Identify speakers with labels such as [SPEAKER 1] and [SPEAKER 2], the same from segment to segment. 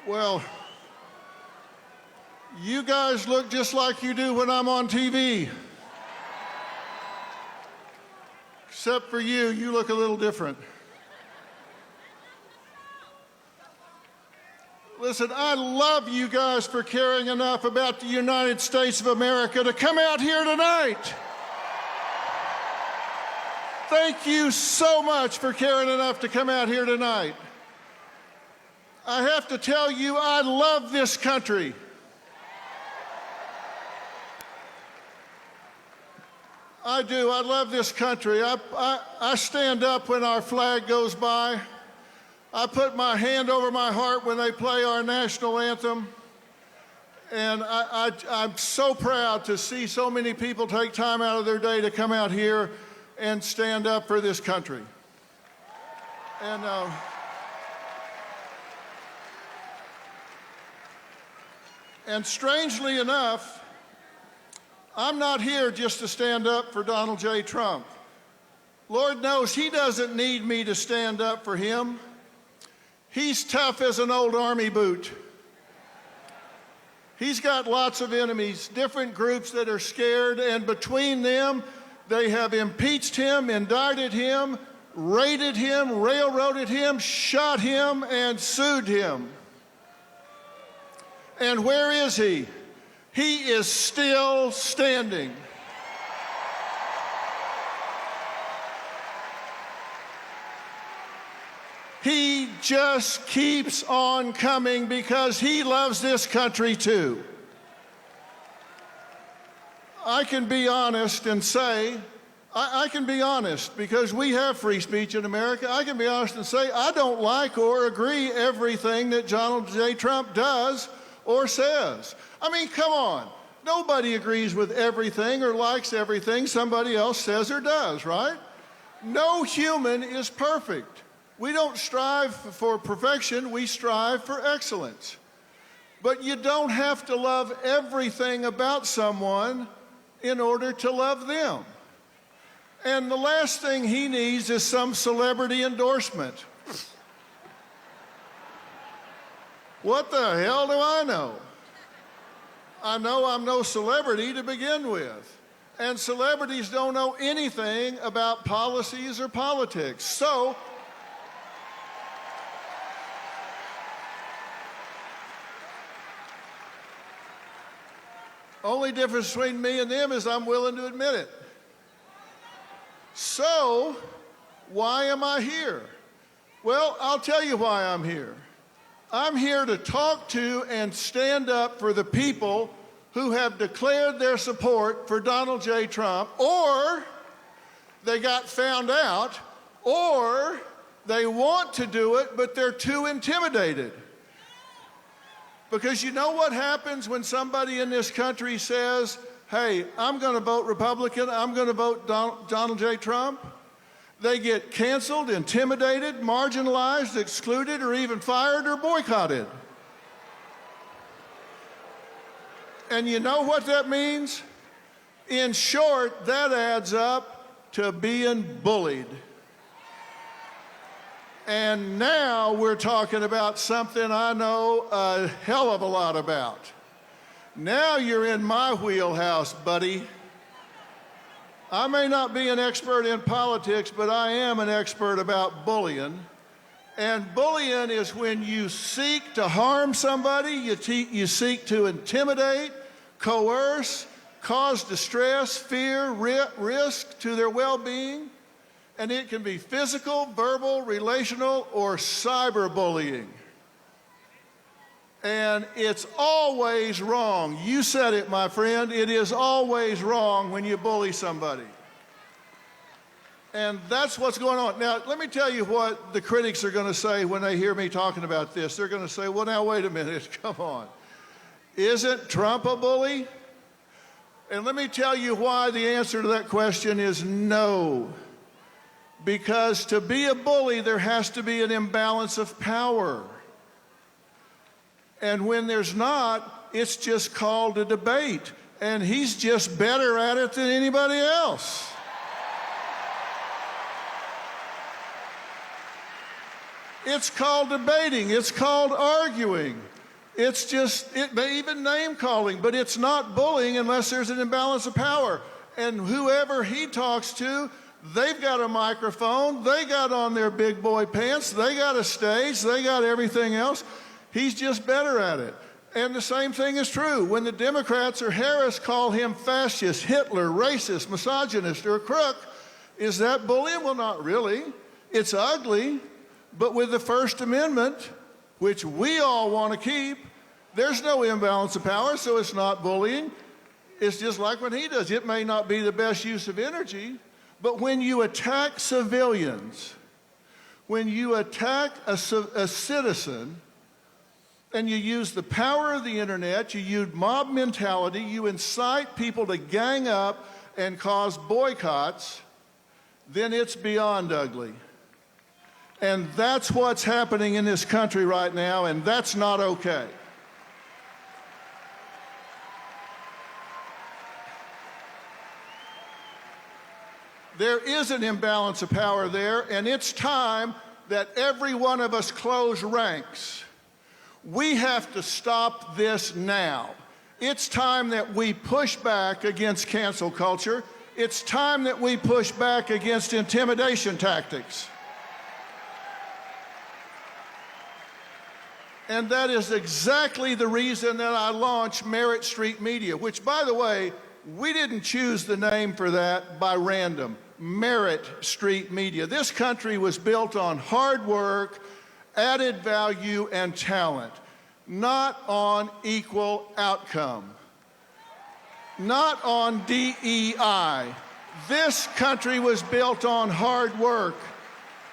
[SPEAKER 1] Well, you guys look just like you do when I'm on TV. Except for you, you look a little different. Listen, I love you guys for caring enough about the United States of America to come out here tonight. Thank you so much for caring enough to come out here tonight. I have to tell you, I love this country. I do. I love this country. I stand up when our flag goes by. I put my hand over my heart when they play our national anthem. And I'm so proud to see so many people take time out of their day to come out here and stand up for this country. And strangely enough, I'm not here just to stand up for Donald J. Trump. Lord knows he doesn't need me to stand up for him. He's tough as an old army boot. He's got lots of enemies, different groups that are scared, and between them, they have impeached him, indicted him, raided him, railroaded him, shot him, and sued him. And where is he? He is still standing. He just keeps on coming because he loves this country too. I can be honest and say, I can be honest because we have free speech in America. I can be honest and say I don't like or agree everything that Donald J. Trump does or says. I mean, come on. Nobody agrees with everything or likes everything somebody else says or does, right? No human is perfect. We don't strive for perfection, we strive for excellence. But you don't have to love everything about someone in order to love them. And the last thing he needs is some celebrity endorsement. What the hell do I know? I know I'm no celebrity to begin with. And celebrities don't know anything about policies or politics. So, only difference between me and them is I'm willing to admit it. So, why am I here? Well, I'll tell you why I'm here. I'm here to talk to and stand up for the people who have declared their support for Donald J. Trump, or they got found out, or they want to do it, but they're too intimidated. Because you know what happens when somebody in this country says, hey, I'm going to vote Republican, I'm going to vote Donald J. Trump? They get canceled, intimidated, marginalized, excluded, or even fired or boycotted. And you know what that means? In short, that adds up to being bullied. And now we're talking about something I know a hell of a lot about. Now you're in my wheelhouse, buddy. I may not be an expert in politics, but I am an expert about bullying. And bullying is when you seek to harm somebody, you seek to intimidate, coerce, cause distress, fear, risk to their well-being. And it can be physical, verbal, relational, or cyberbullying. And it's always wrong. You said it, my friend. It is always wrong when you bully somebody. And that's what's going on. Now, let me tell you what the critics are going to say when they hear me talking about this. They're going to say, well, now, wait a minute. Come on. Isn't Trump a bully? And let me tell you why the answer to that question is no. Because to be a bully, there has to be an imbalance of power. And when there's not, it's just called a debate. And he's just better at it than anybody else. It's called debating. It's called arguing. It may even name calling, but it's not bullying unless there's an imbalance of power. And whoever he talks to, they've got a microphone, they got on their big boy pants, they got a stage, they got everything else. He's just better at it. And the same thing is true. When the Democrats or Harris call him fascist, Hitler, racist, misogynist, or a crook, is that bullying? Well, not really. It's ugly. But with the First Amendment, which we all want to keep, there's no imbalance of power, so it's not bullying. It's just like when he does. It may not be the best use of energy, but when you attack civilians, when you attack a citizen, and you use the power of the internet, you use mob mentality, you incite people to gang up and cause boycotts, then it's beyond ugly. And that's what's happening in this country right now, and that's not okay. There is an imbalance of power there, and it's time that every one of us close ranks. We have to stop this now. It's time that we push back against cancel culture. It's time that we push back against intimidation tactics. And that is exactly the reason that I launched Merit Street Media, which, by the way, we didn't choose the name for that by random. Merit Street Media. This country was built on hard work, added value, and talent, not on equal outcome, not on DEI. This country was built on hard work,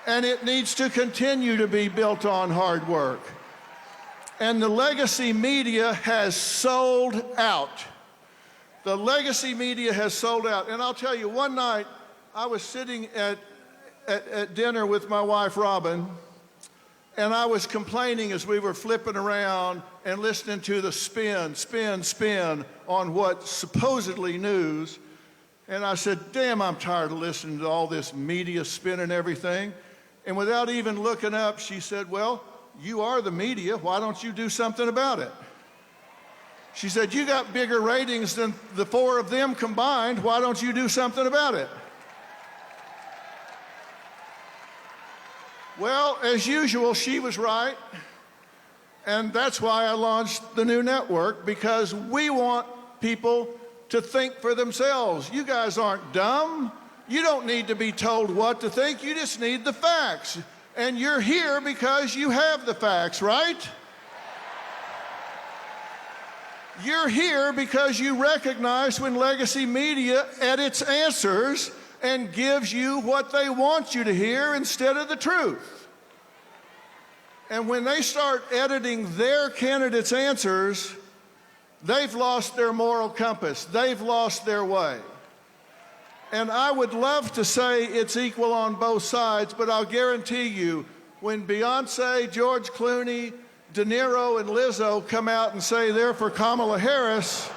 [SPEAKER 1] and it needs to continue to be built on hard work. And the legacy media has sold out. The legacy media has sold out. And I'll tell you, one night I was sitting at dinner with my wife, Robin, and I was complaining as we were flipping around and listening to the spin on what's supposedly news. And I said, damn, I'm tired of listening to all this media spin and everything. And without even looking up, she said, well, you are the media. Why don't you do something about it? She said, you got bigger ratings than the four of them combined. Why don't you do something about it? Well, as usual, she was right. And that's why I launched the new network, because we want people to think for themselves. You guys aren't dumb. You don't need to be told what to think. You just need the facts. And you're here because you have the facts, right? You're here because you recognize when legacy media edits answers and gives you what they want you to hear instead of the truth. And when they start editing their candidates' answers, they've lost their moral compass. They've lost their way. And I would love to say it's equal on both sides, but I'll guarantee you, when Beyonce, George Clooney, De Niro, and Lizzo come out and say they're for Kamala Harris,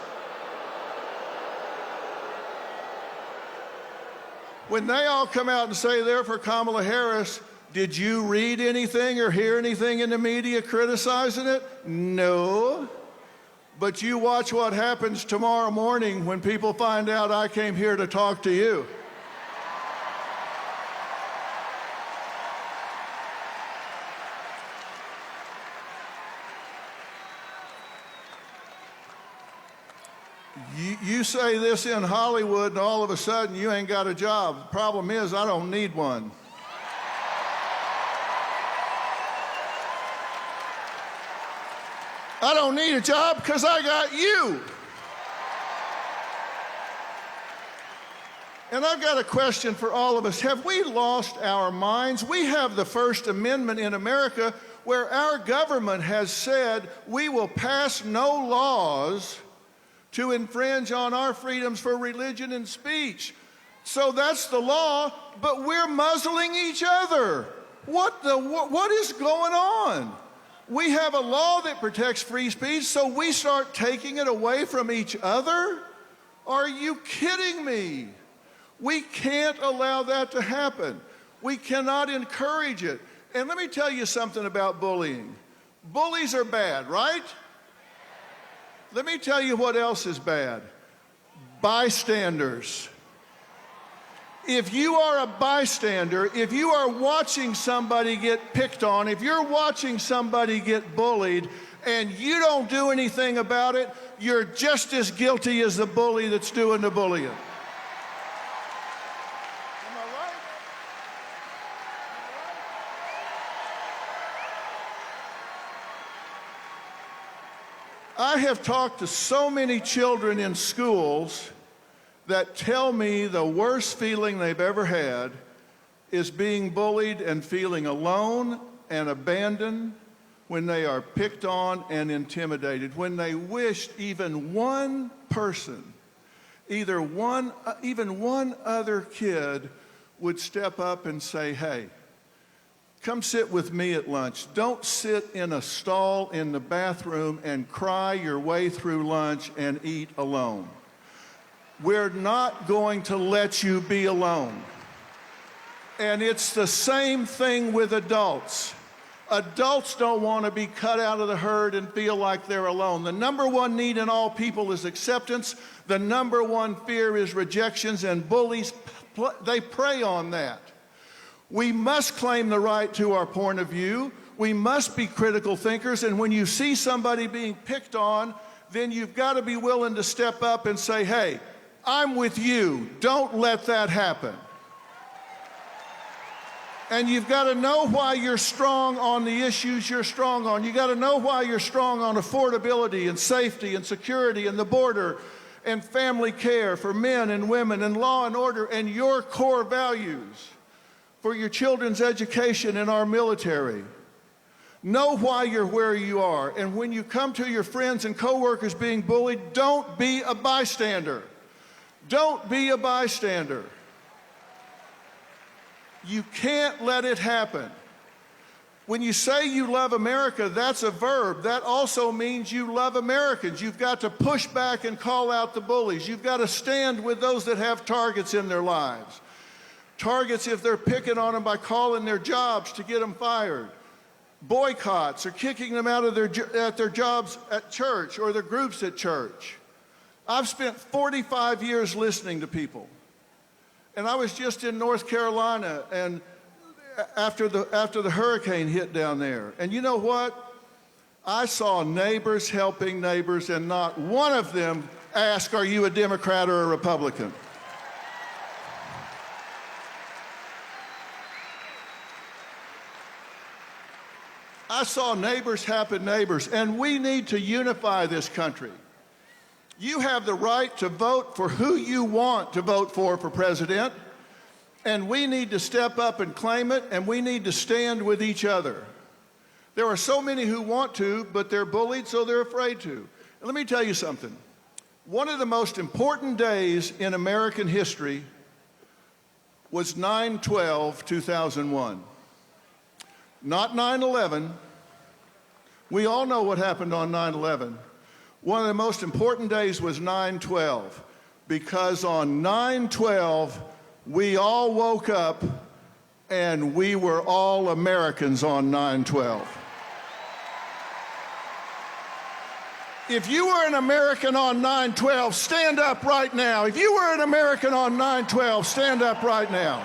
[SPEAKER 1] when they all come out and say they're for Kamala Harris, did you read anything or hear anything in the media criticizing it? No. But you watch what happens tomorrow morning when people find out I came here to talk to you. You say this in Hollywood and all of a sudden you ain't got a job. The problem is I don't need one. I don't need a job because I got you. And I've got a question for all of us. Have we lost our minds? We have the First Amendment in America where our government has said we will pass no laws to infringe on our freedoms for religion and speech. So that's the law, but we're muzzling each other. What is going on? We have a law that protects free speech, so we start taking it away from each other? Are you kidding me? We can't allow that to happen. We cannot encourage it. And let me tell you something about bullying. Bullies are bad, right? Let me tell you what else is bad. Bystanders. If you are a bystander, if you are watching somebody get picked on, if you're watching somebody get bullied, and you don't do anything about it, you're just as guilty as the bully that's doing the bullying. Am I right? I have talked to so many children in schools that tell me the worst feeling they've ever had is being bullied and feeling alone and abandoned when they are picked on and intimidated, when they wished even one person, even one other kid would step up and say, hey, come sit with me at lunch. Don't sit in a stall in the bathroom and cry your way through lunch and eat alone. We're not going to let you be alone. And it's the same thing with adults. Adults don't want to be cut out of the herd and feel like they're alone. The number one need in all people is acceptance. The number one fear is rejections, and bullies, they prey on that. We must claim the right to our point of view. We must be critical thinkers, and when you see somebody being picked on, then you've got to be willing to step up and say, hey, I'm with you. Don't let that happen. And you've got to know why you're strong on the issues you're strong on. You've got to know why you're strong on affordability and safety and security and the border and family care for men and women and law and order and your core values for your children's education and our military. Know why you're where you are. And when you come to your friends and coworkers being bullied, don't be a bystander. Don't be a bystander. You can't let it happen. When you say you love America, that's a verb. That also means you love Americans. You've got to push back and call out the bullies. You've got to stand with those that have targets in their lives. Targets if they're picking on them by calling their jobs to get them fired. Boycotts or kicking them out of their jobs at church or their groups at church. I've spent 45 years listening to people. And I was just in North Carolina and after the hurricane hit down there. And you know what? I saw neighbors helping neighbors, and not one of them asked, are you a Democrat or a Republican? I saw neighbors helping neighbors, and we need to unify this country. You have the right to vote for who you want to vote for president, and we need to step up and claim it, and we need to stand with each other. There are so many who want to, but they're bullied, so they're afraid to. And let me tell you something. One of the most important days in American history was 9/12/2001. Not 9/11. We all know what happened on 9/11. One of the most important days was 9/12, because on 9/12, we all woke up and we were all Americans on 9/12. If you were an American on 9/12, stand up right now. If you were an American on 9/12, stand up right now.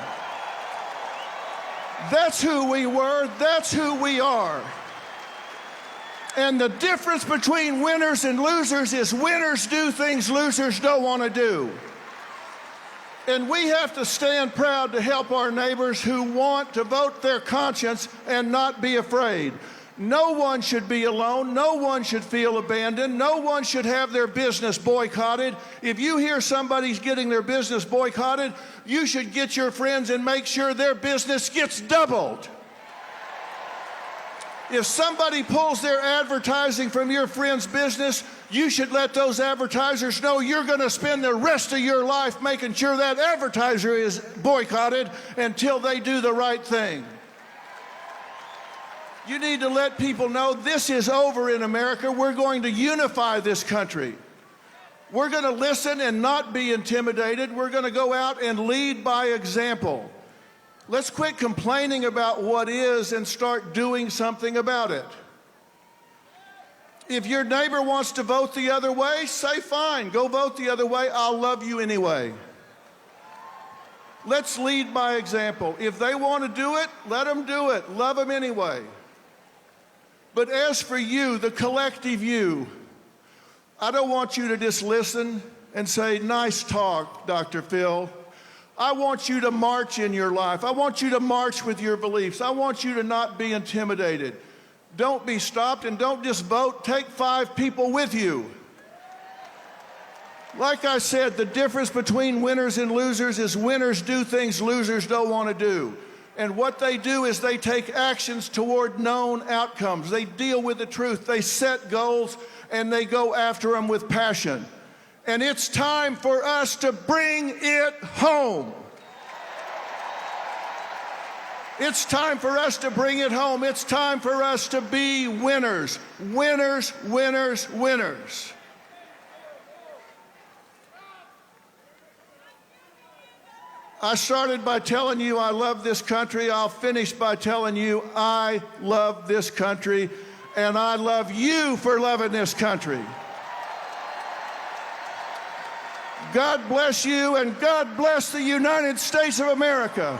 [SPEAKER 1] That's who we were. That's who we are. And the difference between winners and losers is winners do things losers don't want to do. And we have to stand proud to help our neighbors who want to vote their conscience and not be afraid. No one should be alone. No one should feel abandoned. No one should have their business boycotted. If you hear somebody's getting their business boycotted, you should get your friends and make sure their business gets doubled. If somebody pulls their advertising from your friend's business, you should let those advertisers know you're going to spend the rest of your life making sure that advertiser is boycotted until they do the right thing. You need to let people know this is over in America. We're going to unify this country. We're going to listen and not be intimidated. We're going to go out and lead by example. Let's quit complaining about what is and start doing something about it. If your neighbor wants to vote the other way, say fine, go vote the other way. I'll love you anyway. Let's lead by example. If they want to do it, let them do it. Love them anyway. But as for you, the collective you, I don't want you to just listen and say, nice talk, Dr. Phil. I want you to march in your life. I want you to march with your beliefs. I want you to not be intimidated. Don't be stopped, and don't just vote. Take 5 people with you. Like I said, the difference between winners and losers is winners do things losers don't want to do. And what they do is they take actions toward known outcomes. They deal with the truth. They set goals, and they go after them with passion. And it's time for us to bring it home. It's time for us to bring it home. It's time for us to be winners. Winners, winners, winners. I started by telling you I love this country. I'll finish by telling you I love this country, and I love you for loving this country. God bless you, and God bless the United States of America.